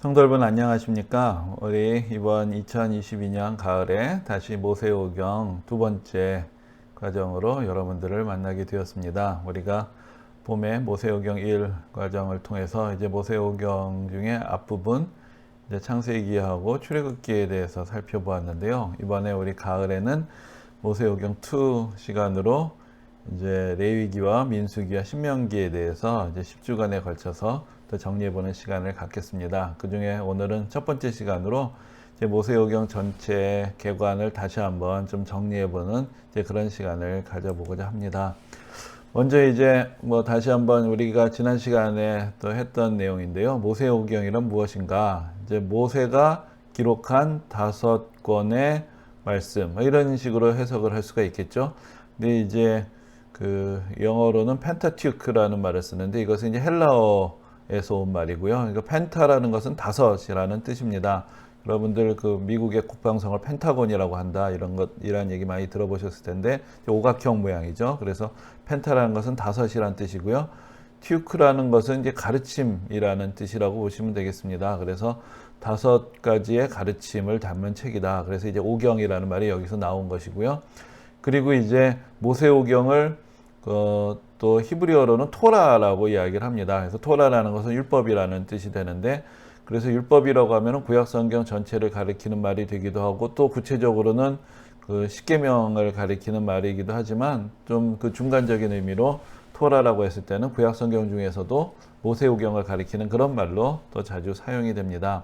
성도 여러분 안녕하십니까? 우리 이번 2022년 가을에 다시 모세오경 두 번째 과정으로 여러분들을 만나게 되었습니다. 우리가 봄에 모세오경 1 과정을 통해서 이제 모세오경 중에 앞부분 이제 창세기하고 출애굽기에 대해서 살펴보았는데요. 이번에 우리 가을에는 모세오경 2 시간으로 이제 레위기와 민수기와 신명기에 대해서 이제 10주간에 걸쳐서 또 정리해보는 시간을 갖겠습니다. 그 중에 오늘은 첫 번째 시간으로 이제 모세오경 전체 개관을 다시 한번 좀 정리해보는 이제 그런 시간을 가져보고자 합니다. 먼저 이제 다시 한번 우리가 지난 시간에 또 했던 내용인데요. 모세오경이란 무엇인가? 이제 모세가 기록한 5권의 말씀 이런 식으로 해석을 할 수가 있겠죠. 근데 이제 그 영어로는 펜타튜크라는 말을 쓰는데 이것은 이제 헬라어에서 온 말이고요. 그러니까 펜타라는 것은 다섯이라는 뜻입니다. 여러분들 그 미국의 국방성을 펜타곤이라고 한다 이런 얘기 많이 들어보셨을 텐데 오각형 모양이죠. 그래서 펜타라는 것은 다섯이라는 뜻이고요. 튜크라는 것은 이제 가르침이라는 뜻이라고 보시면 되겠습니다. 그래서 5가지의 가르침을 담은 책이다. 그래서 이제 오경이라는 말이 여기서 나온 것이고요. 그리고 이제 모세오경을 또 히브리어로는 토라라고 이야기를 합니다. 그래서 토라라는 것은 율법이라는 뜻이 되는데, 그래서 율법이라고 하면 구약성경 전체를 가리키는 말이 되기도 하고, 또 구체적으로는 그 십계명을 가리키는 말이기도 하지만, 좀 그 중간적인 의미로 토라라고 했을 때는 구약성경 중에서도 모세오경을 가리키는 그런 말로 또 자주 사용이 됩니다.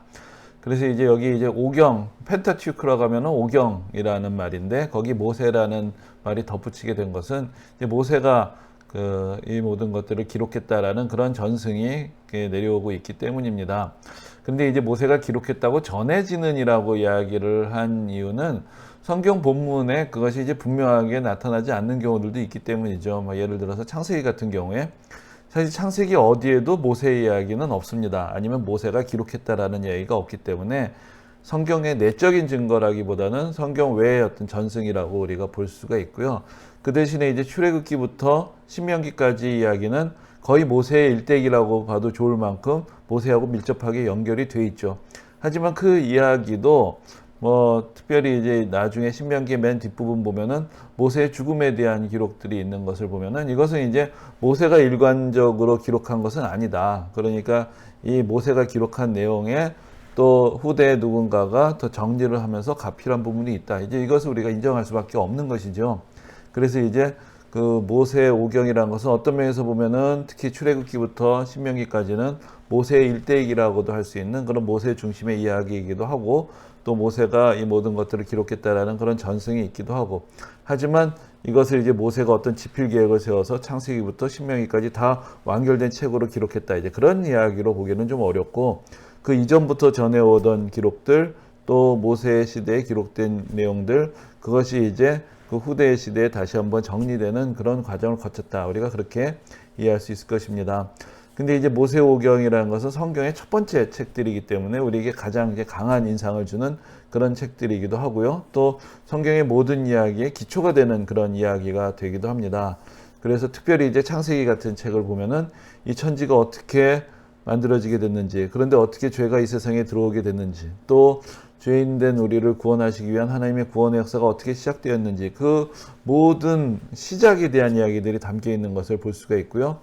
그래서 이제 여기 이제 오경, 펜타튜크라고 하면은 오경이라는 말인데, 거기 모세라는 말이 덧붙이게 된 것은 이제 모세가 이 모든 것들을 기록했다라는 그런 전승이 내려오고 있기 때문입니다. 근데 이제 모세가 기록했다고 전해지는이라고 이야기를 한 이유는 성경 본문에 그것이 이제 분명하게 나타나지 않는 경우들도 있기 때문이죠. 예를 들어서 창세기 같은 경우에 사실 창세기 어디에도 모세 이야기는 없습니다. 아니면 모세가 기록했다라는 이야기가 없기 때문에 성경의 내적인 증거라기보다는 성경 외의 어떤 전승이라고 우리가 볼 수가 있고요. 그 대신에 이제 출애굽기부터 신명기까지 이야기는 거의 모세의 일대기라고 봐도 좋을 만큼 모세하고 밀접하게 연결이 돼 있죠. 하지만 그 이야기도 특별히 이제 나중에 신명기의 맨 뒷부분 보면은 모세의 죽음에 대한 기록들이 있는 것을 보면은 이것은 이제 모세가 일관적으로 기록한 것은 아니다. 그러니까 이 모세가 기록한 내용에 또 후대의 누군가가 더 정리를 하면서 가필한 부분이 있다. 이제 이것을 우리가 인정할 수밖에 없는 것이죠. 그래서 이제 그 모세 오경이라는 것은 어떤 면에서 보면은 특히 출애굽기부터 신명기까지는 모세의 일대기라고도 할 수 있는 그런 모세 중심의 이야기이기도 하고, 또 모세가 이 모든 것들을 기록했다라는 그런 전승이 있기도 하고, 하지만 이것을 이제 모세가 어떤 지필 계획을 세워서 창세기부터 신명기까지 다 완결된 책으로 기록했다, 이제 그런 이야기로 보기는 좀 어렵고, 그 이전부터 전해오던 기록들, 또 모세 시대에 기록된 내용들, 그것이 이제 그 후대의 시대에 다시 한번 정리되는 그런 과정을 거쳤다. 우리가 그렇게 이해할 수 있을 것입니다. 근데 이제 모세오경이라는 것은 성경의 첫 번째 책들이기 때문에 우리에게 가장 이제 강한 인상을 주는 그런 책들이기도 하고요. 또 성경의 모든 이야기의 기초가 되는 그런 이야기가 되기도 합니다. 그래서 특별히 이제 창세기 같은 책을 보면은 이 천지가 어떻게 만들어지게 됐는지, 그런데 어떻게 죄가 이 세상에 들어오게 됐는지, 또 죄인된 우리를 구원하시기 위한 하나님의 구원의 역사가 어떻게 시작되었는지, 그 모든 시작에 대한 이야기들이 담겨 있는 것을 볼 수가 있고요.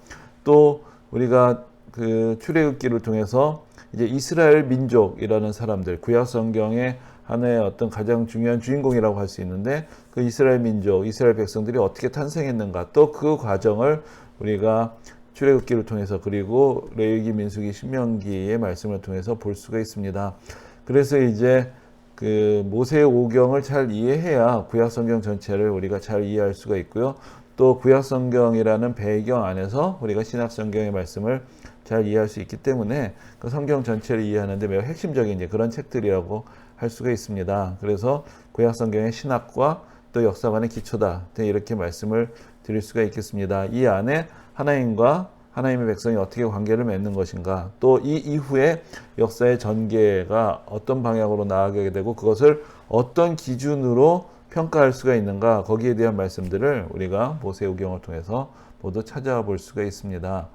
또 우리가 그 출애굽기를 통해서 이제 이스라엘 민족이라는 사람들, 구약 성경의 하나의 어떤 가장 중요한 주인공이라고 할 수 있는데, 그 이스라엘 민족, 이스라엘 백성들이 어떻게 탄생했는가, 또 그 과정을 우리가 출애굽기를 통해서, 그리고 레위기, 민수기, 신명기의 말씀을 통해서 볼 수가 있습니다. 그래서 이제 그 모세의 오경을 잘 이해해야 구약 성경 전체를 우리가 잘 이해할 수가 있고요. 또 구약 성경이라는 배경 안에서 우리가 신약 성경의 말씀을 잘 이해할 수 있기 때문에 그 성경 전체를 이해하는데 매우 핵심적인 이제 그런 책들이라고 할 수가 있습니다. 그래서 구약 성경의 신학과 또 역사관의 기초다, 이렇게 말씀을 드릴 수가 있겠습니다. 이 안에 하나님과 하나님의 백성이 어떻게 관계를 맺는 것인가, 또 이 이후에 역사의 전개가 어떤 방향으로 나아가게 되고 그것을 어떤 기준으로 평가할 수가 있는가, 거기에 대한 말씀들을 우리가 모세오경을 통해서 모두 찾아볼 수가 있습니다.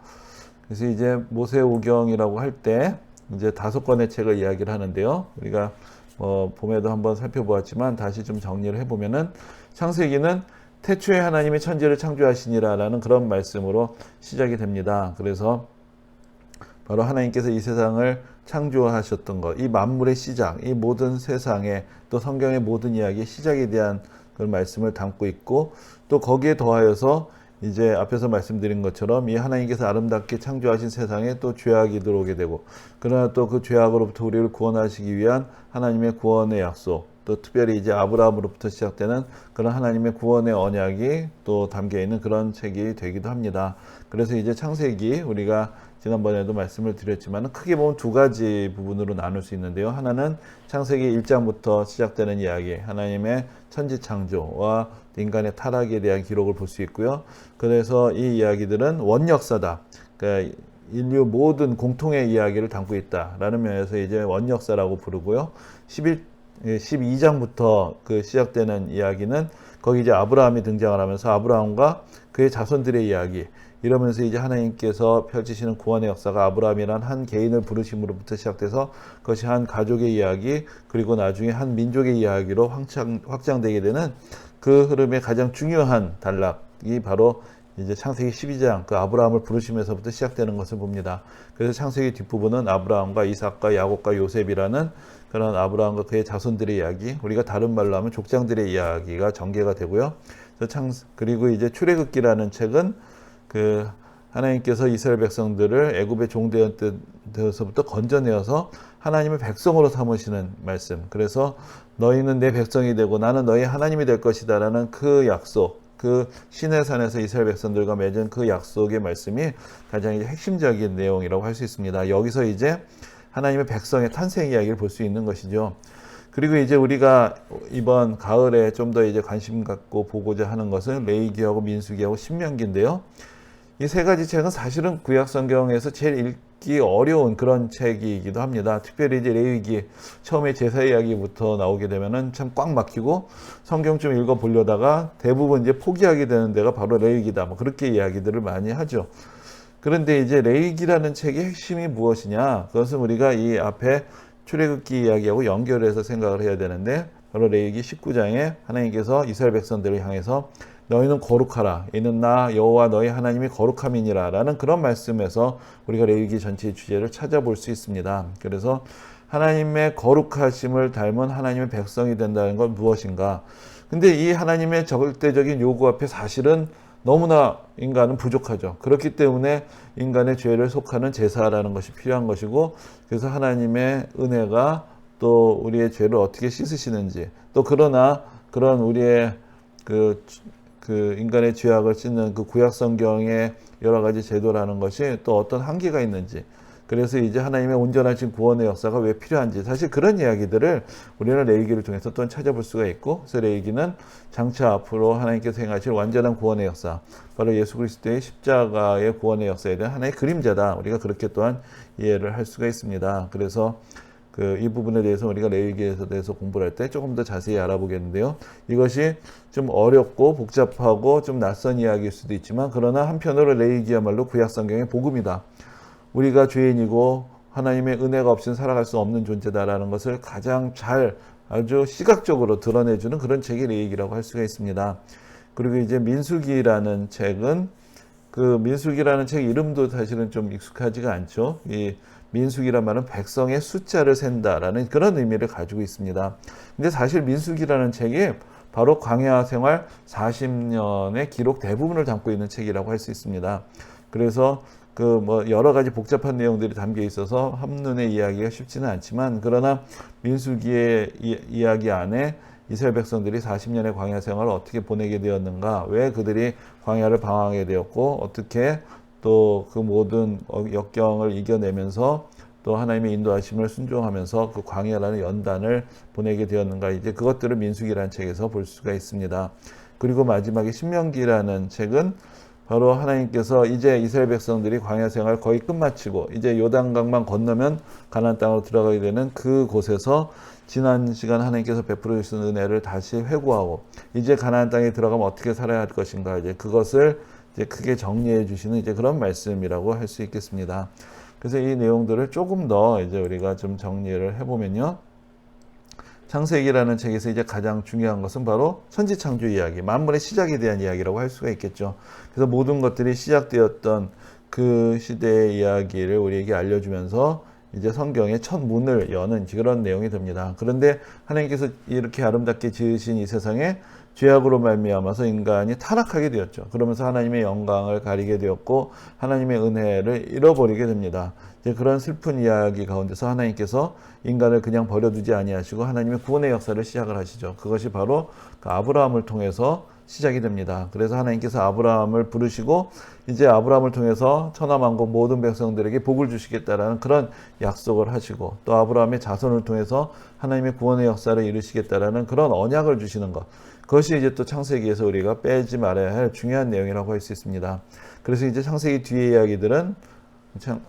그래서 이제 모세오경이라고 할 때 이제 5권의 책을 이야기를 하는데요. 우리가 봄에도 한번 살펴보았지만 다시 좀 정리를 해보면은 창세기는 태초에 하나님이 천지를 창조하시니라라는 그런 말씀으로 시작이 됩니다. 그래서 바로 하나님께서 이 세상을 창조하셨던 것, 이 만물의 시작, 이 모든 세상의 또 성경의 모든 이야기의 시작에 대한 그런 말씀을 담고 있고, 또 거기에 더하여서 이제 앞에서 말씀드린 것처럼 이 하나님께서 아름답게 창조하신 세상에 또 죄악이 들어오게 되고, 그러나 또 그 죄악으로부터 우리를 구원하시기 위한 하나님의 구원의 약속, 또 특별히 이제 아브라함으로부터 시작되는 그런 하나님의 구원의 언약이 또 담겨 있는 그런 책이 되기도 합니다. 그래서 이제 창세기, 우리가 지난번에도 말씀을 드렸지만 크게 보면 2가지 부분으로 나눌 수 있는데요. 하나는 창세기 1장부터 시작되는 이야기, 하나님의 천지 창조와 인간의 타락에 대한 기록을 볼 수 있고요. 그래서 이 이야기들은 원역사다. 그러니까 인류 모든 공통의 이야기를 담고 있다라는 면에서 이제 원역사라고 부르고요. 12장부터 그 시작되는 이야기는 거기 이제 아브라함이 등장을 하면서 아브라함과 그의 자손들의 이야기, 이러면서 이제 하나님께서 펼치시는 구원의 역사가 아브라함이란 한 개인을 부르심으로부터 시작돼서 그것이 한 가족의 이야기, 그리고 나중에 한 민족의 이야기로 확장되게 되는 그 흐름의 가장 중요한 단락이 바로 이제 창세기 12장, 그 아브라함을 부르시면서부터 시작되는 것을 봅니다. 그래서 창세기 뒷부분은 아브라함과 이삭과 야곱과 요셉이라는 그런 아브라함과 그의 자손들의 이야기, 우리가 다른 말로 하면 족장들의 이야기가 전개가 되고요. 그리고 이제 출애굽기라는 책은 그 하나님께서 이스라엘 백성들을 애굽의 종되어서부터 건져내어서 하나님의 백성으로 삼으시는 말씀. 그래서 너희는 내 백성이 되고 나는 너희 하나님이 될 것이다 라는 그 약속, 그 시내산에서 이스라엘 백성들과 맺은 그 약속의 말씀이 가장 핵심적인 내용이라고 할 수 있습니다. 여기서 이제 하나님의 백성의 탄생 이야기를 볼 수 있는 것이죠. 그리고 이제 우리가 이번 가을에 좀 더 이제 관심 갖고 보고자 하는 것은 레위기하고 민수기하고 신명기인데요. 이 3가지 책은 사실은 구약 성경에서 제일 읽기 어려운 그런 책이기도 합니다. 특별히 이제 레위기 처음에 제사 이야기부터 나오게 되면은 참 꽉 막히고 성경 좀 읽어 보려다가 대부분 이제 포기하게 되는 데가 바로 레위기다. 뭐 그렇게 이야기들을 많이 하죠. 그런데 이제 레위기라는 책의 핵심이 무엇이냐? 그것은 우리가 이 앞에 출애굽기 이야기하고 연결해서 생각을 해야 되는데, 바로 레위기 19장에 하나님께서 이스라엘 백성들을 향해서 너희는 거룩하라. 이는 나 여호와 너희 하나님이 거룩함이니라 라는 그런 말씀에서 우리가 레위기 전체의 주제를 찾아볼 수 있습니다. 그래서 하나님의 거룩하심을 닮은 하나님의 백성이 된다는 건 무엇인가? 근데 이 하나님의 절대적인 요구 앞에 사실은 너무나 인간은 부족하죠. 그렇기 때문에 인간의 죄를 속하는 제사라는 것이 필요한 것이고, 그래서 하나님의 은혜가 또 우리의 죄를 어떻게 씻으시는지, 또 그러나 그런 우리의 그 인간의 죄악을 씻는 그 구약 성경의 여러 가지 제도라는 것이 또 어떤 한계가 있는지, 그래서 이제 하나님의 온전하신 구원의 역사가 왜 필요한지, 사실 그런 이야기들을 우리는 레위기를 통해서 또 찾아볼 수가 있고, 그래서 레위기는 장차 앞으로 하나님께서 행하실 완전한 구원의 역사, 바로 예수 그리스도의 십자가의 구원의 역사에 대한 하나의 그림자다. 우리가 그렇게 또한 이해를 할 수가 있습니다. 그래서 이 부분에 대해서 우리가 레위기에 대해서 공부를 할 때 조금 더 자세히 알아보겠는데요. 이것이 좀 어렵고 복잡하고 좀 낯선 이야기일 수도 있지만, 그러나 한편으로 레위기야말로 구약 성경의 복음이다. 우리가 죄인이고 하나님의 은혜가 없이는 살아갈 수 없는 존재다라는 것을 가장 잘 아주 시각적으로 드러내주는 그런 책이 레위기라고 할 수가 있습니다. 그리고 이제 민수기라는 책은, 그 민수기라는 책 이름도 사실은 좀 익숙하지가 않죠. 이 민수기란 말은 백성의 숫자를 센다라는 그런 의미를 가지고 있습니다. 근데 사실 민수기라는 책이 바로 광야 생활 40년의 기록 대부분을 담고 있는 책이라고 할 수 있습니다. 그래서 여러 가지 복잡한 내용들이 담겨 있어서 한눈에 이해하기가 쉽지는 않지만, 그러나 민수기의 이야기 안에 이스라엘 백성들이 40년의 광야 생활을 어떻게 보내게 되었는가, 왜 그들이 광야를 방황하게 되었고, 어떻게 또 그 모든 역경을 이겨내면서 또 하나님의 인도하심을 순종하면서 그 광야라는 연단을 보내게 되었는가, 이제 그것들을 민수기라는 책에서 볼 수가 있습니다. 그리고 마지막에 신명기라는 책은 바로 하나님께서 이제 이스라엘 백성들이 광야 생활 거의 끝마치고 이제 요단강만 건너면 가나안 땅으로 들어가게 되는 그 곳에서 지난 시간 하나님께서 베풀어 주신 은혜를 다시 회고하고, 이제 가나안 땅에 들어가면 어떻게 살아야 할 것인가, 이제 그것을 이제 크게 정리해 주시는 이제 그런 말씀이라고 할 수 있겠습니다. 그래서 이 내용들을 조금 더 이제 우리가 좀 정리를 해보면요. 창세기라는 책에서 이제 가장 중요한 것은 바로 천지창조 이야기, 만물의 시작에 대한 이야기라고 할 수가 있겠죠. 그래서 모든 것들이 시작되었던 그 시대의 이야기를 우리에게 알려주면서 이제 성경의 첫 문을 여는 그런 내용이 됩니다. 그런데 하나님께서 이렇게 아름답게 지으신 이 세상에 죄악으로 말미암아서 인간이 타락하게 되었죠. 그러면서 하나님의 영광을 가리게 되었고 하나님의 은혜를 잃어버리게 됩니다. 이제 그런 슬픈 이야기 가운데서 하나님께서 인간을 그냥 버려두지 아니하시고 하나님의 구원의 역사를 시작을 하시죠. 그것이 바로 그 아브라함을 통해서 시작이 됩니다. 그래서 하나님께서 아브라함을 부르시고 이제 아브라함을 통해서 천하만국 모든 백성들에게 복을 주시겠다라는 그런 약속을 하시고 또 아브라함의 자손을 통해서 하나님의 구원의 역사를 이루시겠다라는 그런 언약을 주시는 것. 그것이 이제 또 창세기에서 우리가 빼지 말아야 할 중요한 내용이라고 할 수 있습니다. 그래서 이제 창세기 뒤의 이야기들은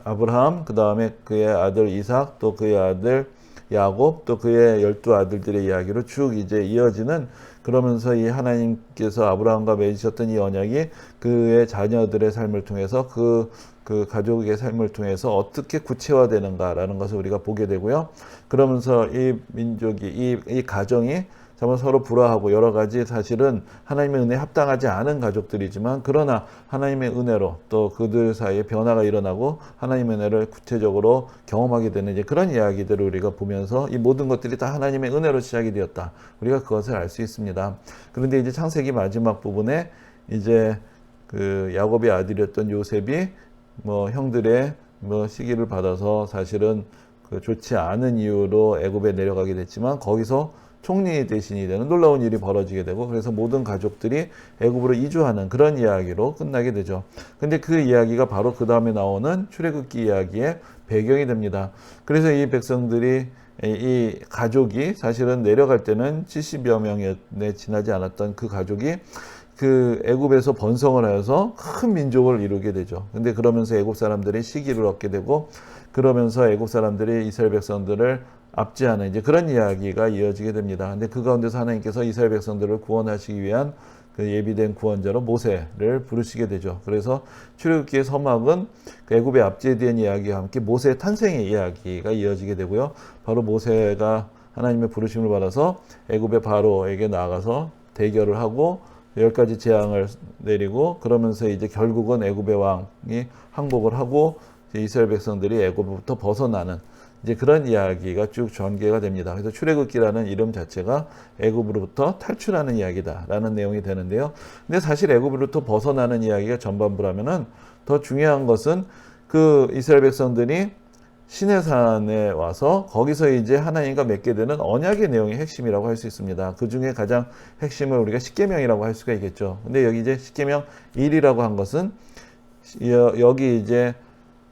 아브라함, 그 다음에 그의 아들 이삭, 또 그의 아들 야곱, 또 그의 12아들들의 이야기로 쭉 이제 이어지는, 그러면서 이 하나님께서 아브라함과 맺으셨던 이 언약이 그의 자녀들의 삶을 통해서 그 가족의 삶을 통해서 어떻게 구체화되는가라는 것을 우리가 보게 되고요. 그러면서 이 민족이, 이 가정이 정말 서로 불화하고 여러 가지 사실은 하나님의 은혜에 합당하지 않은 가족들이지만 그러나 하나님의 은혜로 또 그들 사이에 변화가 일어나고 하나님의 은혜를 구체적으로 경험하게 되는 이제 그런 이야기들을 우리가 보면서 이 모든 것들이 다 하나님의 은혜로 시작이 되었다. 우리가 그것을 알 수 있습니다. 그런데 이제 창세기 마지막 부분에 이제 그 야곱의 아들이었던 요셉이 형들의 시기를 받아서 사실은 그 좋지 않은 이유로 애굽에 내려가게 됐지만 거기서 총리 대신이 되는 놀라운 일이 벌어지게 되고 그래서 모든 가족들이 애굽으로 이주하는 그런 이야기로 끝나게 되죠. 근데 그 이야기가 바로 그 다음에 나오는 출애굽기 이야기의 배경이 됩니다. 그래서 이 백성들이 이 가족이 사실은 내려갈 때는 70여 명에 지나지 않았던 그 가족이 그 애굽에서 번성을 하여서 큰 민족을 이루게 되죠. 근데 그러면서 애굽 사람들이 시기를 얻게 되고 그러면서 애굽 사람들이 이스라엘 백성들을 압제하는 이제 그런 이야기가 이어지게 됩니다. 근데 그 가운데서 하나님께서 이스라엘 백성들을 구원하시기 위한 그 예비된 구원자로 모세를 부르시게 되죠. 그래서 출애굽기의 서막은 그 애굽의 압제에 대한 이야기와 함께 모세의 탄생의 이야기가 이어지게 되고요. 바로 모세가 하나님의 부르심을 받아서 애굽의 바로에게 나아가서 대결을 하고 10가지 재앙을 내리고 그러면서 이제 결국은 애굽의 왕이 항복을 하고 이스라엘 백성들이 애굽으로부터 벗어나는 이제 그런 이야기가 쭉 전개가 됩니다. 그래서 출애굽기라는 이름 자체가 애굽으로부터 탈출하는 이야기다라는 내용이 되는데요. 근데 사실 애굽으로부터 벗어나는 이야기가 전반부라면은 더 중요한 것은 그 이스라엘 백성들이 시내산에 와서 거기서 이제 하나님과 맺게 되는 언약의 내용이 핵심이라고 할 수 있습니다. 그 중에 가장 핵심을 우리가 십계명이라고 할 수가 있겠죠. 근데 여기 이제 십계명 1이라고 한 것은 여기 이제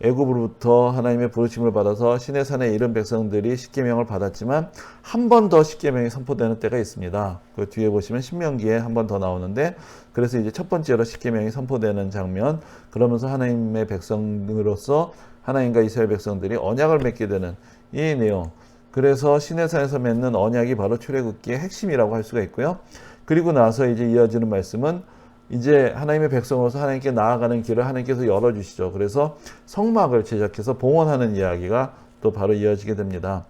애굽으로부터 하나님의 부르심을 받아서 시내산에 이른 백성들이 십계명을 받았지만 한 번 더 십계명이 선포되는 때가 있습니다. 그 뒤에 보시면 신명기에 한 번 더 나오는데 그래서 이제 첫 번째로 십계명이 선포되는 장면, 그러면서 하나님의 백성으로서 하나님과 이스라엘 백성들이 언약을 맺게 되는 이 내용, 그래서 시내산에서 맺는 언약이 바로 출애굽기의 핵심이라고 할 수가 있고요. 그리고 나서 이제 이어지는 말씀은 이제 하나님의 백성으로서 하나님께 나아가는 길을 하나님께서 열어주시죠. 그래서 성막을 제작해서 봉헌하는 이야기가 또 바로 이어지게 됩니다.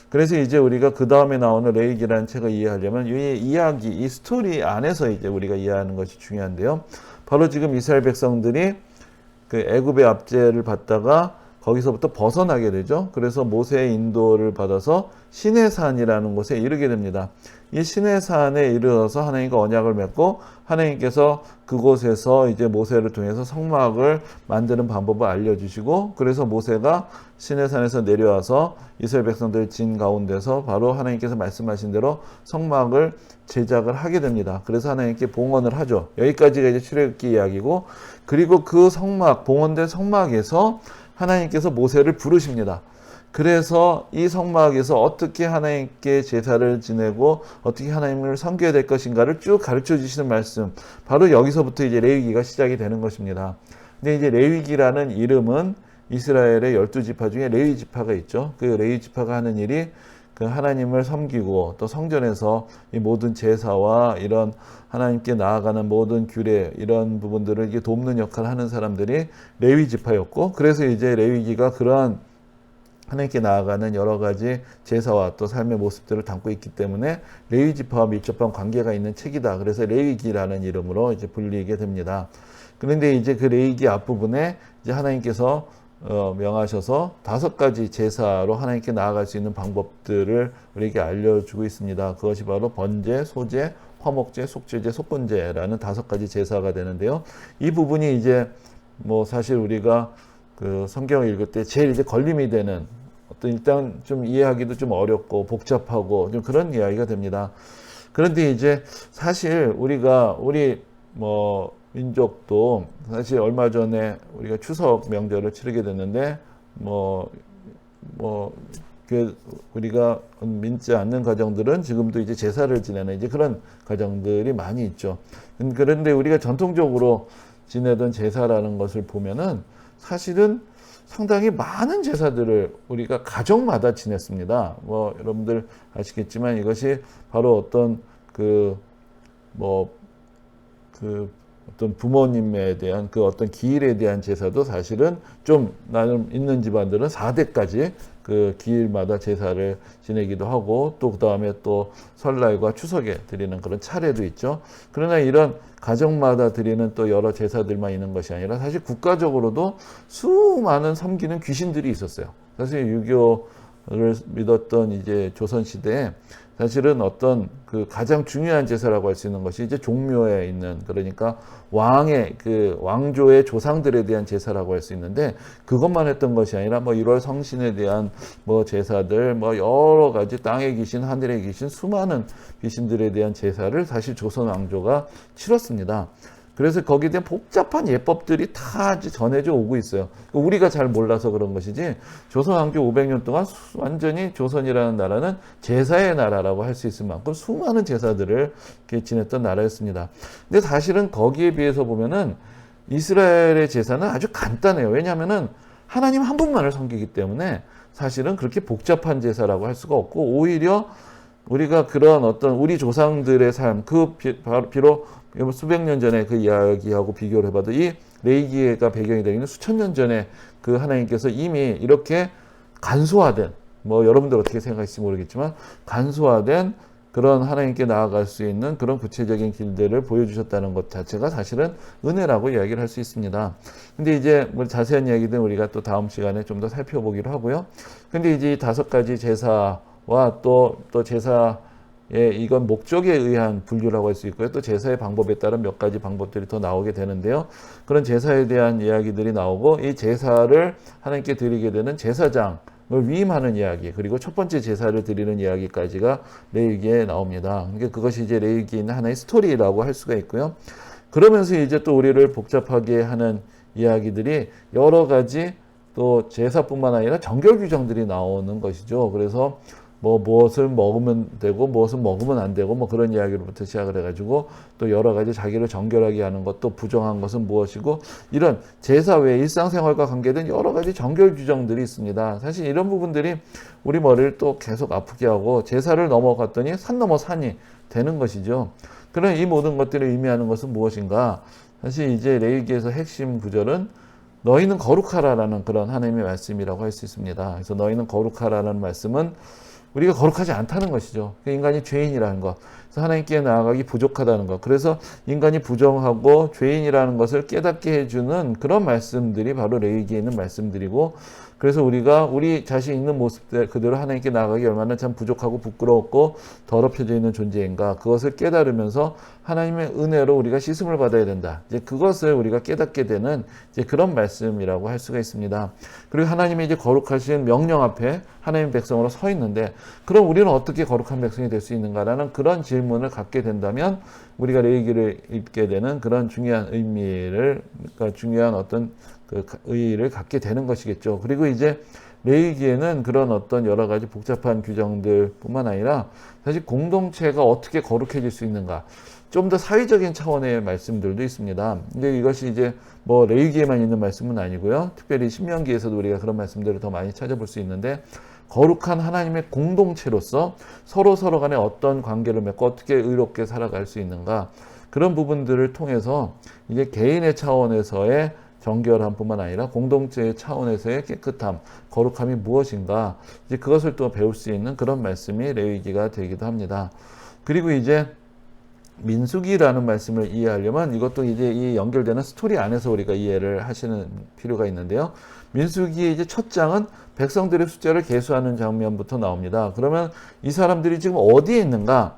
그래서 이제 우리가 그 다음에 나오는 레위기라는 책을 이해하려면 이 이야기, 이 스토리 안에서 이제 우리가 이해하는 것이 중요한데요. 바로 지금 이스라엘 백성들이 그 애굽의 압제를 받다가 거기서부터 벗어나게 되죠. 그래서 모세의 인도를 받아서 시내산이라는 곳에 이르게 됩니다. 이 시내산에 이르러서 하나님과 언약을 맺고 하나님께서 그곳에서 이제 모세를 통해서 성막을 만드는 방법을 알려주시고 그래서 모세가 시내산에서 내려와서 이스라엘 백성들 진 가운데서 바로 하나님께서 말씀하신 대로 성막을 제작을 하게 됩니다. 그래서 하나님께 봉헌을 하죠. 여기까지가 이제 출애굽기 이야기고 그리고 그 성막, 봉헌된 성막에서 하나님께서 모세를 부르십니다. 그래서 이 성막에서 어떻게 하나님께 제사를 지내고 어떻게 하나님을 섬겨야 될 것인가를 쭉 가르쳐 주시는 말씀, 바로 여기서부터 이제 레위기가 시작이 되는 것입니다. 근데 이제 레위기라는 이름은 이스라엘의 12지파 중에 레위 지파가 있죠. 그 레위 지파가 하는 일이 그 하나님을 섬기고 또 성전에서 이 모든 제사와 이런 하나님께 나아가는 모든 규례 이런 부분들을 이게 돕는 역할을 하는 사람들이 레위 지파였고, 그래서 이제 레위기가 그러한 하나님께 나아가는 여러 가지 제사와 또 삶의 모습들을 담고 있기 때문에 레위 지파와 밀접한 관계가 있는 책이다. 그래서 레위기라는 이름으로 이제 불리게 됩니다. 그런데 이제 그 레위기 앞부분에 이제 하나님께서 명하셔서 5가지 제사로 하나님께 나아갈 수 있는 방법들을 우리에게 알려주고 있습니다. 그것이 바로 번제, 소제, 화목제, 속죄제, 속건제라는 5가지 제사가 되는데요. 이 부분이 이제 뭐 사실 우리가 그 성경을 읽을 때 제일 이제 걸림이 되는 어떤, 일단 좀 이해하기도 좀 어렵고 복잡하고 좀 그런 이야기가 됩니다. 그런데 이제 사실 우리 뭐 민족도 사실 얼마 전에 우리가 추석 명절을 치르게 됐는데 그 우리가 믿지 않는 가정들은 지금도 이제 제사를 지내는 이제 그런 가정들이 많이 있죠. 그런데 우리가 전통적으로 지내던 제사라는 것을 보면은 사실은 상당히 많은 제사들을 우리가 가정마다 지냈습니다. 뭐 여러분들 아시겠지만 이것이 바로 어떤 어떤 부모님에 대한 그 어떤 기일에 대한 제사도 사실은 좀 나름 있는 집안들은 4대까지 그 기일마다 제사를 지내기도 하고, 또 그 다음에 또 설날과 추석에 드리는 그런 차례도 있죠. 그러나 이런 가정마다 드리는 또 여러 제사들만 있는 것이 아니라 사실 국가적으로도 수많은 섬기는 귀신들이 있었어요. 사실 유교를 믿었던 이제 조선시대에 사실은 어떤 그 가장 중요한 제사라고 할 수 있는 것이 이제 종묘에 있는, 그러니까 왕의 그 왕조의 조상들에 대한 제사라고 할 수 있는데, 그것만 했던 것이 아니라 뭐 1월 성신에 대한 뭐 제사들, 뭐 여러 가지 땅의 귀신, 하늘의 귀신, 수많은 귀신들에 대한 제사를 사실 조선 왕조가 치렀습니다. 그래서 거기에 대한 복잡한 예법들이 다 전해져 오고 있어요. 우리가 잘 몰라서 그런 것이지, 조선 왕조 500년 동안 완전히 조선이라는 나라는 제사의 나라라고 할 수 있을 만큼 수많은 제사들을 이렇게 지냈던 나라였습니다. 근데 사실은 거기에 비해서 보면은 이스라엘의 제사는 아주 간단해요. 왜냐하면은 하나님 한 분만을 섬기기 때문에 사실은 그렇게 복잡한 제사라고 할 수가 없고, 오히려 우리가 그런 어떤 우리 조상들의 삶, 비록 수백 년 전에 그 이야기하고 비교를 해봐도 이 레위기가 배경이 되기는 수천 년 전에 그 하나님께서 이미 이렇게 간소화된, 뭐 여러분들 어떻게 생각하실지 모르겠지만 간소화된 그런 하나님께 나아갈 수 있는 그런 구체적인 길들을 보여주셨다는 것 자체가 사실은 은혜라고 이야기를 할 수 있습니다. 근데 이제 뭐 자세한 이야기는 우리가 또 다음 시간에 좀 더 살펴보기로 하고요. 근데 이제 이 5가지 제사와 또 제사의 이건 목적에 의한 분류라고 할 수 있고요. 또 제사의 방법에 따른 몇 가지 방법들이 더 나오게 되는데요. 그런 제사에 대한 이야기들이 나오고, 이 제사를 하나님께 드리게 되는 제사장을 위임하는 이야기, 그리고 첫 번째 제사를 드리는 이야기까지가 레위기에 나옵니다. 그러니까 그것이 이제 레위기에 있는 하나의 스토리라고 할 수가 있고요. 그러면서 이제 또 우리를 복잡하게 하는 이야기들이 여러 가지 또 제사뿐만 아니라 정결 규정들이 나오는 것이죠. 그래서 뭐 무엇을 먹으면 되고 무엇은 먹으면 안 되고 뭐 그런 이야기로부터 시작을 해가지고 또 여러 가지 자기를 정결하게 하는 것, 또 부정한 것은 무엇이고, 이런 제사 외에 일상생활과 관계된 여러 가지 정결 규정들이 있습니다. 사실 이런 부분들이 우리 머리를 또 계속 아프게 하고, 제사를 넘어갔더니 산 넘어 산이 되는 것이죠. 그런 이 모든 것들을 의미하는 것은 무엇인가? 사실 이제 레위기에서 핵심 구절은 너희는 거룩하라라는 그런 하나님의 말씀이라고 할 수 있습니다. 그래서 너희는 거룩하라는 말씀은 우리가 거룩하지 않다는 것이죠. 인간이 죄인이라는 것. 그래서 하나님께 나아가기 부족하다는 것. 그래서 인간이 부정하고 죄인이라는 것을 깨닫게 해주는 그런 말씀들이 바로 레위기에 있는 말씀들이고, 그래서 우리가 우리 자신 있는 모습 그대로 하나님께 나아가기 얼마나 참 부족하고 부끄럽고 더럽혀져 있는 존재인가, 그것을 깨달으면서 하나님의 은혜로 우리가 씻음을 받아야 된다. 이제 그것을 우리가 깨닫게 되는 이제 그런 말씀이라고 할 수가 있습니다. 그리고 하나님이 이제 거룩하신 명령 앞에 하나님 백성으로 서 있는데, 그럼 우리는 어떻게 거룩한 백성이 될 수 있는가라는 그런 질문을 갖게 된다면 우리가 레위기를 읽게 되는 그런 중요한 의미를, 그러니까 중요한 어떤 그 의의를 갖게 되는 것이겠죠. 그리고 이제 레위기에는 그런 어떤 여러 가지 복잡한 규정들 뿐만 아니라 사실 공동체가 어떻게 거룩해질 수 있는가, 좀 더 사회적인 차원의 말씀들도 있습니다. 근데 이것이 이제 뭐 레위기에만 있는 말씀은 아니고요. 특별히 신명기에서도 우리가 그런 말씀들을 더 많이 찾아볼 수 있는데, 거룩한 하나님의 공동체로서 서로 간에 어떤 관계를 맺고 어떻게 의롭게 살아갈 수 있는가, 그런 부분들을 통해서 이제 개인의 차원에서의 정결함뿐만 아니라 공동체의 차원에서의 깨끗함, 거룩함이 무엇인가, 이제 그것을 또 배울 수 있는 그런 말씀이 레위기가 되기도 합니다. 그리고 이제 민수기라는 말씀을 이해하려면 이것도 이제 이 연결되는 스토리 안에서 우리가 이해를 하시는 필요가 있는데요. 민수기의 이제 첫 장은 백성들의 숫자를 계수하는 장면부터 나옵니다. 그러면 이 사람들이 지금 어디에 있는가?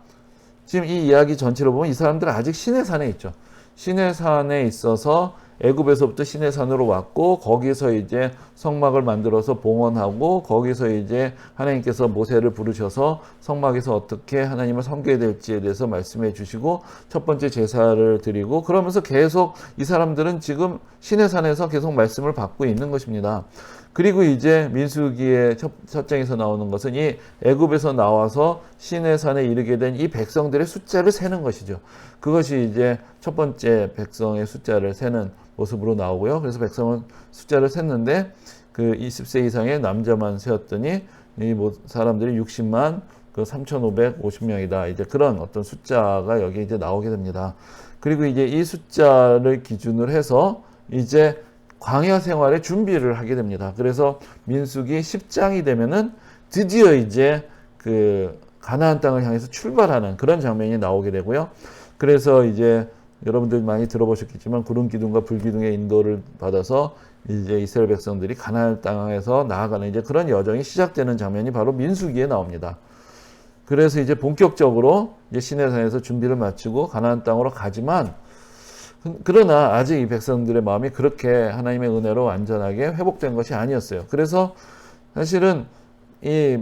지금 이 이야기 전체로 보면 이 사람들은 아직 시내산에 있죠. 시내산에 있어서 애굽에서부터 시내산으로 왔고, 거기서 이제 성막을 만들어서 봉헌하고, 거기서 이제 하나님께서 모세를 부르셔서 성막에서 어떻게 하나님을 섬겨야 될지에 대해서 말씀해 주시고 첫 번째 제사를 드리고, 그러면서 계속 이 사람들은 지금 시내산에서 계속 말씀을 받고 있는 것입니다. 그리고 이제 민수기의 첫 장에서 나오는 것은 이 애굽에서 나와서 시내산에 이르게 된 이 백성들의 숫자를 세는 것이죠. 그것이 이제 첫 번째 백성의 숫자를 세는 모습으로 나오고요. 그래서 백성은 숫자를 셌는데 그 20세 이상의 남자만 세었더니 이 사람들이 60만 그 3,550명이다. 이제 그런 어떤 숫자가 여기 이제 나오게 됩니다. 그리고 이제 이 숫자를 기준으로 해서 이제 광야 생활의 준비를 하게 됩니다. 그래서 민수기 10장이 되면은 드디어 이제 그 가나안 땅을 향해서 출발하는 그런 장면이 나오게 되고요. 그래서 이제 여러분들 많이 들어보셨겠지만 구름 기둥과 불 기둥의 인도를 받아서 이제 이스라엘 백성들이 가나안 땅에서 나아가는 이제 그런 여정이 시작되는 장면이 바로 민수기에 나옵니다. 그래서 이제 본격적으로 이제 시내산에서 준비를 마치고 가나안 땅으로 가지만, 그러나 아직 이 백성들의 마음이 그렇게 하나님의 은혜로 완전하게 회복된 것이 아니었어요. 그래서 사실은 이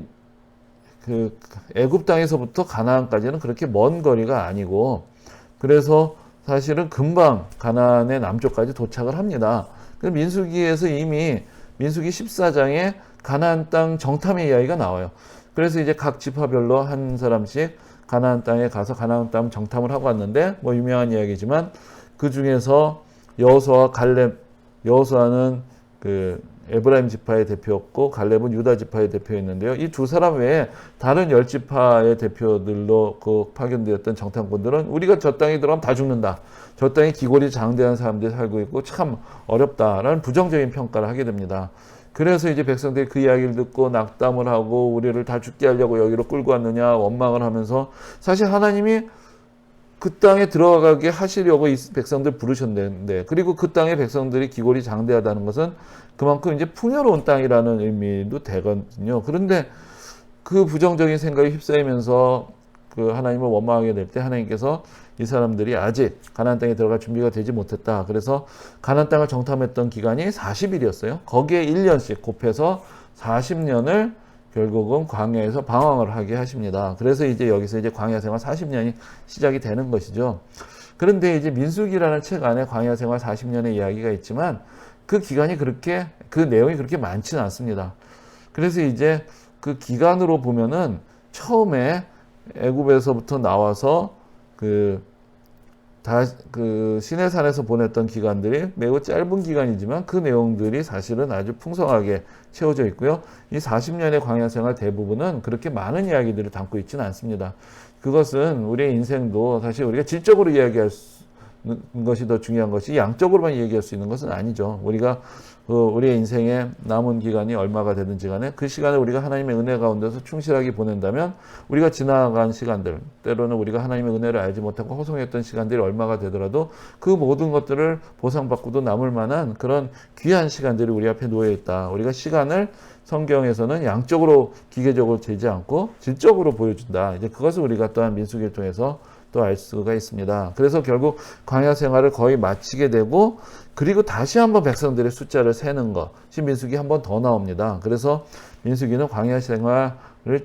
그 애굽 땅에서부터 가나안까지는 그렇게 먼 거리가 아니고, 그래서 사실은 금방 가나안의 남쪽까지 도착을 합니다. 민수기에서 이미 민수기 14장에 가나안 땅 정탐의 이야기가 나와요. 그래서 이제 각 지파별로 한 사람씩 가나안 땅에 가서 가나안 땅 정탐을 하고 왔는데, 뭐 유명한 이야기지만 그 중에서 여호수아와 갈렙, 여호수아는 그 에브라임 지파의 대표였고 갈렙은 유다 지파의 대표였는데요. 이 두 사람 외에 다른 10지파의 대표들로 그 파견되었던 정탐꾼들은 우리가 저 땅에 들어가면 다 죽는다. 저 땅에 기골이 장대한 사람들이 살고 있고 참 어렵다라는 부정적인 평가를 하게 됩니다. 그래서 이제 백성들이 그 이야기를 듣고 낙담을 하고 우리를 다 죽게 하려고 여기로 끌고 왔느냐 원망을 하면서, 사실 하나님이 그 땅에 들어가게 하시려고 이 백성들 부르셨는데, 그리고 그 땅의 백성들이 기골이 장대하다는 것은 그만큼 이제 풍요로운 땅이라는 의미도 되거든요. 그런데 그 부정적인 생각에 휩싸이면서 그 하나님을 원망하게 될 때 하나님께서 이 사람들이 아직 가나안 땅에 들어갈 준비가 되지 못했다. 그래서 가나안 땅을 정탐했던 기간이 40일이었어요. 거기에 1년씩 곱해서 40년을 결국은 광야에서 방황을 하게 하십니다. 그래서 이제 여기서 이제 광야 생활 40년이 시작이 되는 것이죠. 그런데 이제 민수기라는 책 안에 광야 생활 40년의 이야기가 있지만 그 기간이 그렇게, 그 내용이 그렇게 많지는 않습니다. 그래서 이제 그 기간으로 보면은 처음에 애굽에서부터 나와서 그 시내산에서 보냈던 기간들이 매우 짧은 기간이지만 그 내용들이 사실은 아주 풍성하게 채워져 있고요. 이 40년의 광야 생활 대부분은 그렇게 많은 이야기들을 담고 있지는 않습니다. 그것은 우리의 인생도 사실 우리가 질적으로 이야기할 것이 더 중요한 것이 양적으로만 얘기할 수 있는 것은 아니죠. 우리가 우리의 인생의 남은 기간이 얼마가 되든지 간에 그 시간을 우리가 하나님의 은혜 가운데서 충실하게 보낸다면 우리가 지나간 시간들, 때로는 우리가 하나님의 은혜를 알지 못하고 허송했던 시간들이 얼마가 되더라도 그 모든 것들을 보상받고도 남을 만한 그런 귀한 시간들이 우리 앞에 놓여있다. 우리가 시간을 성경에서는 양적으로 기계적으로 재지 않고 질적으로 보여준다. 이제 그것을 우리가 또한 민수기를 통해서 또 알 수가 있습니다. 그래서 결국 광야 생활을 거의 마치게 되고, 그리고 다시 한번 백성들의 숫자를 세는 것이 민수기 한 번 더 나옵니다. 그래서 민수기는 광야 생활을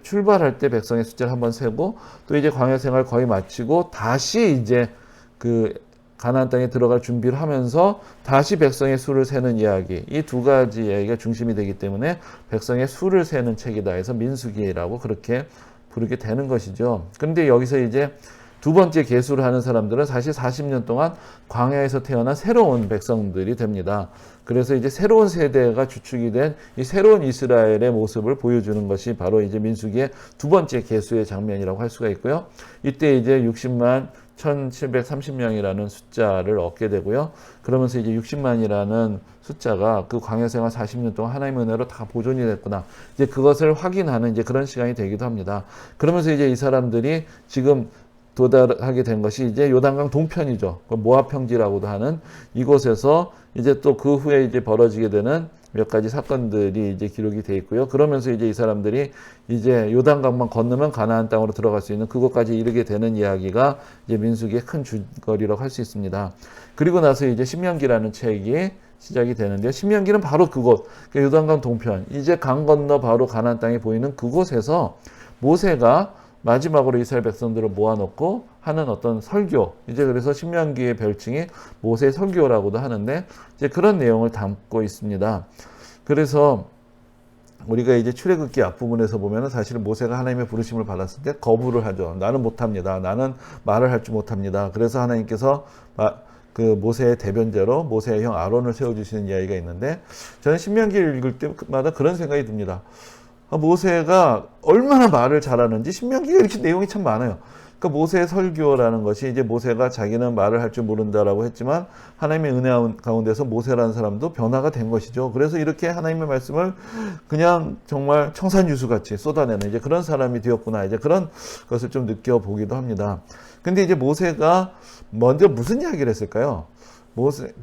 출발할 때 백성의 숫자를 한번 세고, 또 이제 광야 생활 거의 마치고 다시 이제 그 가나안 땅에 들어갈 준비를 하면서 다시 백성의 수를 세는 이야기, 이 두 가지 이야기가 중심이 되기 때문에 백성의 수를 세는 책이다 해서 민수기라고 그렇게 부르게 되는 것이죠. 그런데 여기서 이제 두 번째 계수를 하는 사람들은 사실 40년 동안 광야에서 태어난 새로운 백성들이 됩니다. 그래서 이제 새로운 세대가 주축이 된 이 새로운 이스라엘의 모습을 보여주는 것이 바로 이제 민수기의 두 번째 계수의 장면이라고 할 수가 있고요. 이때 이제 60만 1730명이라는 숫자를 얻게 되고요. 그러면서 이제 60만이라는 숫자가 그 광야 생활 40년 동안 하나님의 은혜로 다 보존이 됐구나. 이제 그것을 확인하는 이제 그런 시간이 되기도 합니다. 그러면서 이제 이 사람들이 지금 도달하게 된 것이 이제 요단강 동편이죠. 모압 평지라고도 하는 이곳에서 이제 또 그 후에 이제 벌어지게 되는 몇 가지 사건들이 이제 기록이 돼 있고요. 그러면서 이제 이 사람들이 이제 요단강만 건너면 가나안 땅으로 들어갈 수 있는 그곳까지 이르게 되는 이야기가 이제 민수기의 큰 줄거리라고 할 수 있습니다. 그리고 나서 이제 신명기라는 책이 시작이 되는데요. 신명기는 바로 그곳, 요단강 동편, 이제 강 건너 바로 가나안 땅이 보이는 그곳에서 모세가 마지막으로 이스라엘 백성들을 모아놓고 하는 어떤 설교, 이제 그래서 신명기의 별칭이 모세의 설교라고도 하는데 이제 그런 내용을 담고 있습니다. 그래서 우리가 이제 출애굽기 앞부분에서 보면은 사실 모세가 하나님의 부르심을 받았을 때 거부를 하죠. 나는 못합니다. 나는 말을 할 줄 못합니다. 그래서 하나님께서 그 모세의 대변자로 모세의 형 아론을 세워주시는 이야기가 있는데 저는 신명기를 읽을 때마다 그런 생각이 듭니다. 모세가 얼마나 말을 잘하는지 신명기가 이렇게 내용이 참 많아요. 그러니까 모세의 설교라는 것이 이제 모세가 자기는 말을 할 줄 모른다라고 했지만 하나님의 은혜 가운데서 모세라는 사람도 변화가 된 것이죠. 그래서 이렇게 하나님의 말씀을 그냥 정말 청산유수같이 쏟아내는 이제 그런 사람이 되었구나. 이제 그런 것을 좀 느껴보기도 합니다. 근데 이제 모세가 먼저 무슨 이야기를 했을까요?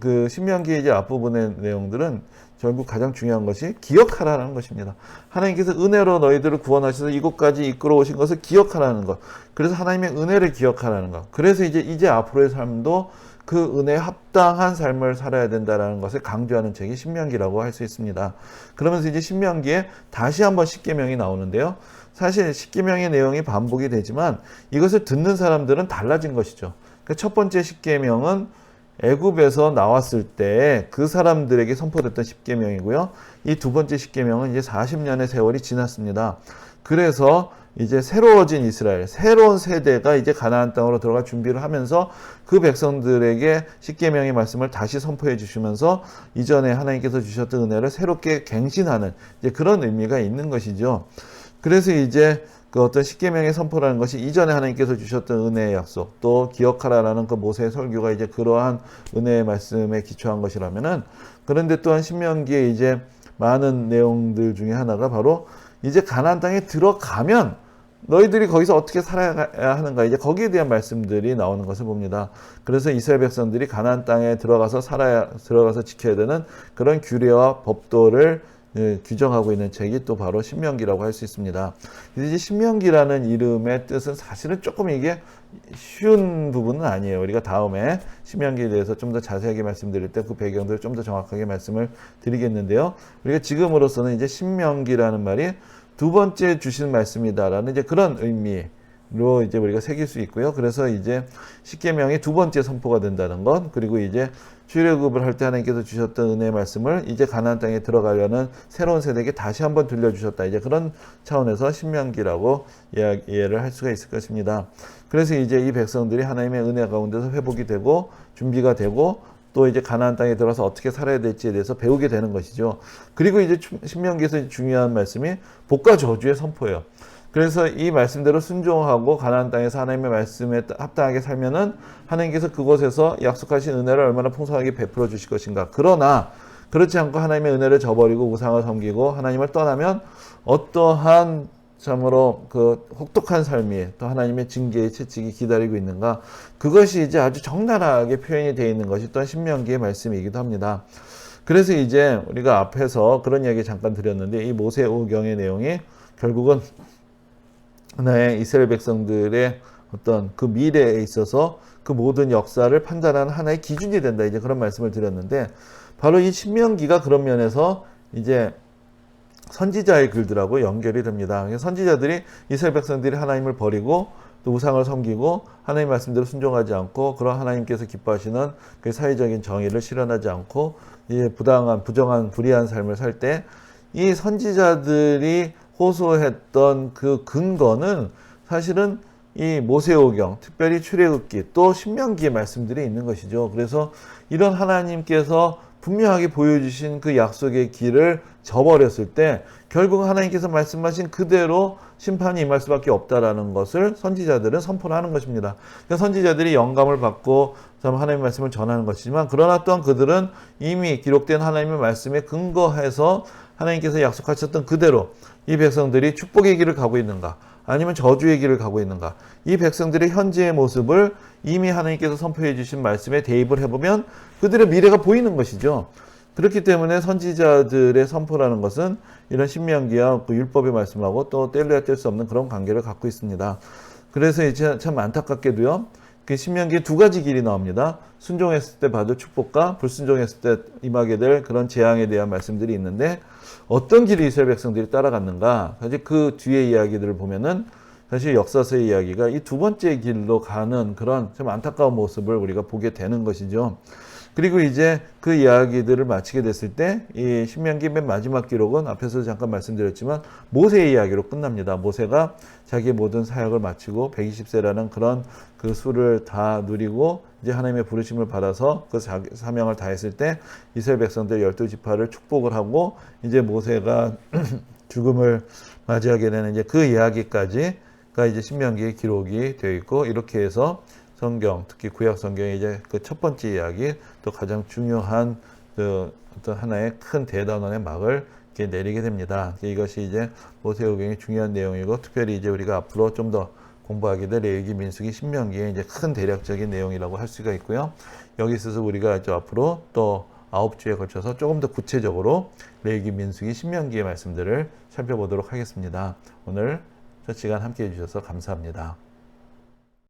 그 신명기의 이제 앞부분의 내용들은 결국 가장 중요한 것이 기억하라는 것입니다. 하나님께서 은혜로 너희들을 구원하셔서 이곳까지 이끌어 오신 것을 기억하라는 것. 그래서 하나님의 은혜를 기억하라는 것. 그래서 이제 앞으로의 삶도 그 은혜에 합당한 삶을 살아야 된다는 것을 강조하는 책이 신명기라고 할 수 있습니다. 그러면서 이제 신명기에 다시 한번 십계명이 나오는데요. 사실 십계명의 내용이 반복이 되지만 이것을 듣는 사람들은 달라진 것이죠. 그러니까 첫 번째 십계명은 애굽에서 나왔을 때 그 사람들에게 선포됐던 십계명이고요. 이 두 번째 십계명은 이제 40년의 세월이 지났습니다. 그래서 이제 새로워진 이스라엘, 새로운 세대가 이제 가나안 땅으로 들어갈 준비를 하면서 그 백성들에게 십계명의 말씀을 다시 선포해 주시면서 이전에 하나님께서 주셨던 은혜를 새롭게 갱신하는 이제 그런 의미가 있는 것이죠. 그래서 이제 그 어떤 십계명의 선포라는 것이 이전에 하나님께서 주셨던 은혜의 약속, 또 기억하라라는 그 모세의 설교가 이제 그러한 은혜의 말씀에 기초한 것이라면은, 그런데 또한 신명기에 이제 많은 내용들 중에 하나가 바로 이제 가나안 땅에 들어가면 너희들이 거기서 어떻게 살아야 하는가, 이제 거기에 대한 말씀들이 나오는 것을 봅니다. 그래서 이스라엘 백성들이 가나안 땅에 들어가서 지켜야 되는 그런 규례와 법도를 규정하고 있는 책이 또 바로 신명기라고 할 수 있습니다. 이제 신명기라는 이름의 뜻은 사실은 조금 이게 쉬운 부분은 아니에요. 우리가 다음에 신명기에 대해서 좀 더 자세하게 말씀드릴 때 그 배경들을 좀 더 정확하게 말씀을 드리겠는데요. 우리가 지금으로서는 이제 신명기라는 말이 두 번째 주신 말씀이다라는 이제 그런 의미로 이제 우리가 새길 수 있고요. 그래서 이제 십계명이 두 번째 선포가 된다는 것, 그리고 이제 출애굽을 할 때 하나님께서 주셨던 은혜의 말씀을 이제 가나안 땅에 들어가려는 새로운 세대에게 다시 한번 들려주셨다. 이제 그런 차원에서 신명기라고 이해를 할 수가 있을 것입니다. 그래서 이제 이 백성들이 하나님의 은혜 가운데서 회복이 되고 준비가 되고 또 이제 가나안 땅에 들어서 어떻게 살아야 될지에 대해서 배우게 되는 것이죠. 그리고 이제 신명기에서 중요한 말씀이 복과 저주의 선포예요. 그래서 이 말씀대로 순종하고 가나안 땅에서 하나님의 말씀에 합당하게 살면은 하나님께서 그곳에서 약속하신 은혜를 얼마나 풍성하게 베풀어 주실 것인가. 그러나 그렇지 않고 하나님의 은혜를 저버리고 우상을 섬기고 하나님을 떠나면 어떠한 참으로 그 혹독한 삶이 또 하나님의 징계의 채찍이 기다리고 있는가. 그것이 이제 아주 적나라하게 표현이 되어 있는 것이 또한 신명기의 말씀이기도 합니다. 그래서 이제 우리가 앞에서 그런 이야기 잠깐 드렸는데 이 모세오경의 내용이 결국은 하나의 이스라엘 백성들의 어떤 그 미래에 있어서 그 모든 역사를 판단하는 하나의 기준이 된다. 이제 그런 말씀을 드렸는데 바로 이 신명기가 그런 면에서 이제 선지자의 글들하고 연결이 됩니다. 선지자들이 이스라엘 백성들이 하나님을 버리고 또 우상을 섬기고 하나님 말씀대로 순종하지 않고 그런 하나님께서 기뻐하시는 그 사회적인 정의를 실현하지 않고 이제 부정한 불의한 삶을 살 때 이 선지자들이 호소했던 그 근거는 사실은 이 모세오경, 특별히 출애굽기 또 신명기의 말씀들이 있는 것이죠. 그래서 이런 하나님께서 분명하게 보여주신 그 약속의 길을 저버렸을 때 결국 하나님께서 말씀하신 그대로 심판이 임할 수밖에 없다라는 것을 선지자들은 선포를 하는 것입니다. 그러니까 선지자들이 영감을 받고 하나님의 말씀을 전하는 것이지만, 그러나 또한 그들은 이미 기록된 하나님의 말씀에 근거해서 하나님께서 약속하셨던 그대로 이 백성들이 축복의 길을 가고 있는가 아니면 저주의 길을 가고 있는가, 이 백성들의 현재의 모습을 이미 하나님께서 선포해 주신 말씀에 대입을 해보면 그들의 미래가 보이는 것이죠. 그렇기 때문에 선지자들의 선포라는 것은 이런 신명기와 그 율법의 말씀하고 또 뗄래야 뗄 수 없는 그런 관계를 갖고 있습니다. 그래서 이제 참 안타깝게도요, 그 신명기에 두 가지 길이 나옵니다. 순종했을 때 받을 축복과 불순종했을 때 임하게 될 그런 재앙에 대한 말씀들이 있는데, 어떤 길을 이스라엘 백성들이 따라갔는가? 사실 그 뒤에 이야기들을 보면은 사실 역사서의 이야기가 이 두 번째 길로 가는 그런 참 안타까운 모습을 우리가 보게 되는 것이죠. 그리고 이제 그 이야기들을 마치게 됐을 때 이 신명기 맨 마지막 기록은 앞에서 잠깐 말씀드렸지만 모세의 이야기로 끝납니다. 모세가 자기의 모든 사역을 마치고 120세라는 그런 그 수를 다 누리고 이제 하나님의 부르심을 받아서 그 사명을 다했을 때 이스라엘 백성들 12지파를 축복을 하고 이제 모세가 죽음을 맞이하게 되는 이제 그 이야기까지가 이제 신명기의 기록이 되어 있고, 이렇게 해서 성경, 특히 구약 성경의 이제 그 첫 번째 이야기, 또 가장 중요한 그 어떤 하나의 큰 대단원의 막을 이렇게 내리게 됩니다. 이것이 이제 모세오경의 중요한 내용이고, 특별히 이제 우리가 앞으로 좀 더 공부하게 될 레위기, 민수기, 신명기의 이제 큰 대략적인 내용이라고 할 수가 있고요. 여기 있어서 우리가 이제 앞으로 또 9주에 걸쳐서 조금 더 구체적으로 레위기, 민수기, 신명기의 말씀들을 살펴보도록 하겠습니다. 오늘 첫 시간 함께 해주셔서 감사합니다.